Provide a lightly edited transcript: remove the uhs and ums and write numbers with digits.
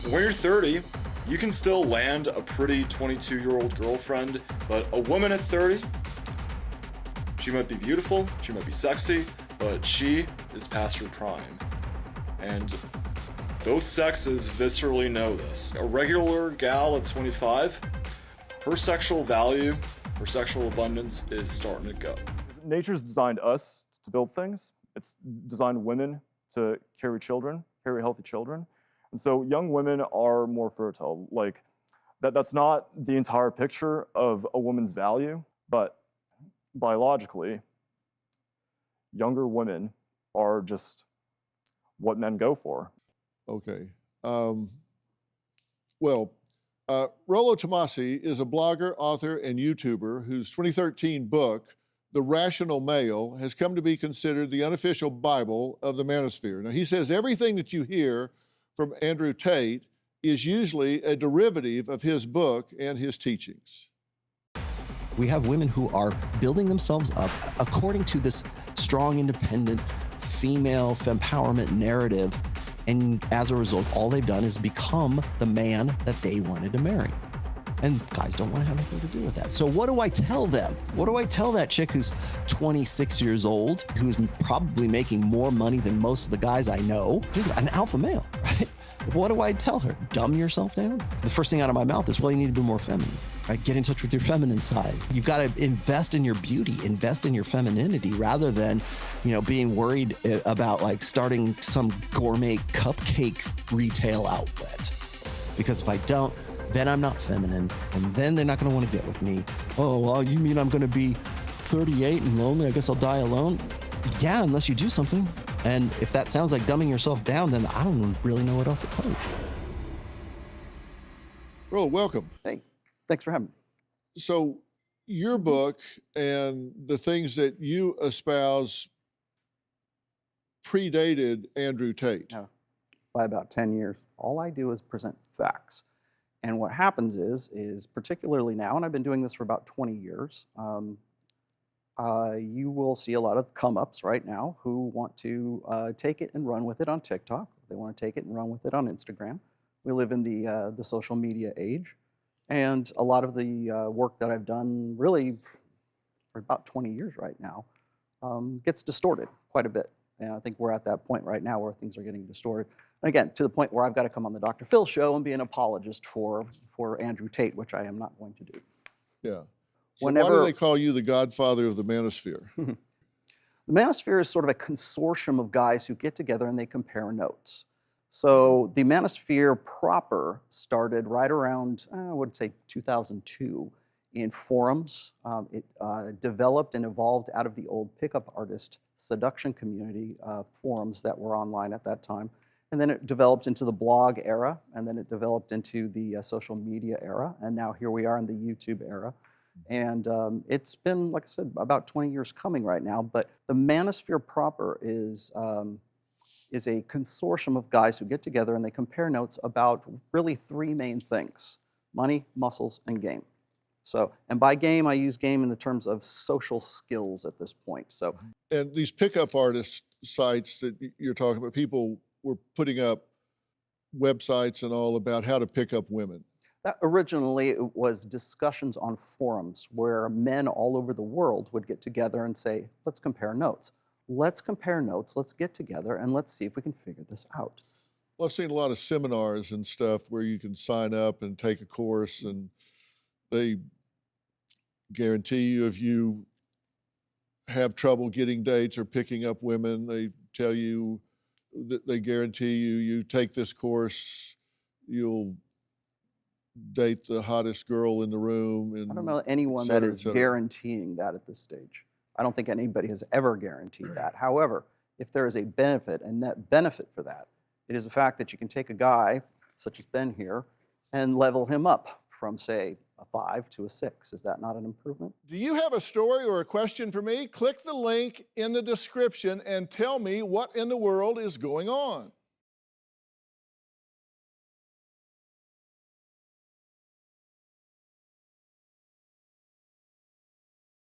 When you're 30, you can still land a pretty 22-year-old girlfriend, but a woman at 30, she might be beautiful, she might be sexy, but she is past her prime. And both sexes viscerally know this. A regular gal at 25, her sexual value, her sexual abundance is starting to go. Nature's designed us to build things. It's designed women to carry children, carry healthy children. And so young women are more fertile. Like, that's not the entire picture of a woman's value, but biologically, younger women are just what men go for. Okay. Rollo Tomasi is a blogger, author, and YouTuber whose 2013 book, The Rational Male, has come to be considered the unofficial Bible of the Manosphere. Now, he says everything that you hear from Andrew Tate is usually a derivative of his book and his teachings. We have women who are building themselves up according to this strong, independent, female empowerment narrative. And as a result, all they've done is become the man that they wanted to marry. And guys don't want to have anything to do with that. So what do I tell them? What do I tell that chick who's 26 years old, who's probably making more money than most of the guys I know? She's an alpha male, right? What do I tell her? Dumb yourself down? The first thing out of my mouth is, well, you need to be more feminine, right? Get in touch with your feminine side. You've got to invest in your beauty, invest in your femininity, rather than, being worried about like starting some gourmet cupcake retail outlet. Because if I don't, then I'm not feminine, and then they're not going to want to get with me. Oh, well, you mean I'm going to be 38 and lonely? I guess I'll die alone? Yeah, unless you do something. And if that sounds like dumbing yourself down, then I don't really know what else to tell you. Rollo, welcome. Hey, thanks for having me. So your book and the things that you espouse predated Andrew Tate. By about 10 years. All I do is present facts. And what happens is particularly now, and I've been doing this for about 20 years, you will see a lot of come-ups right now who want to take it and run with it on TikTok. They want to take it and run with it on Instagram. We live in the social media age. And a lot of the work that I've done really for about 20 years right now gets distorted quite a bit. And I think we're at that point right now where things are getting distorted. And again, to the point where I've got to come on the Dr. Phil show and be an apologist for Andrew Tate, which I am not going to do. Yeah. So why do they call you the Godfather of the Manosphere? The Manosphere is sort of a consortium of guys who get together and they compare notes. So the Manosphere proper started right around, I would say 2002 in forums. It developed and evolved out of the old pickup artist seduction community forums that were online at that time. And then it developed into the blog era, and then it developed into the social media era, and now here we are in the YouTube era. And it's been, like I said, about 20 years coming right now, but the Manosphere proper is a consortium of guys who get together and they compare notes about really three main things: money, muscles, and game. So, and by game, I use game in the terms of social skills at this point. So, and these pickup artist sites that you're talking about, people were putting up websites and all about how to pick up women. That originally it was discussions on forums where men all over the world would get together and say, let's compare notes. Let's compare notes, let's get together, and let's see if we can figure this out. Well, I've seen a lot of seminars and stuff where you can sign up and take a course, and they guarantee you if you have trouble getting dates or picking up women, they tell you that they guarantee you take this course, you'll date the hottest girl in the room. And I don't know anyone that is guaranteeing that at this stage. I don't think anybody has ever guaranteed that. However, if there is a benefit, a net benefit for that, it is the fact that you can take a guy, such as Ben here, and level him up from, say, a 5 to a 6. Is that not an improvement? Do you have a story or a question for me? Click the link in the description and tell me what in the world is going on.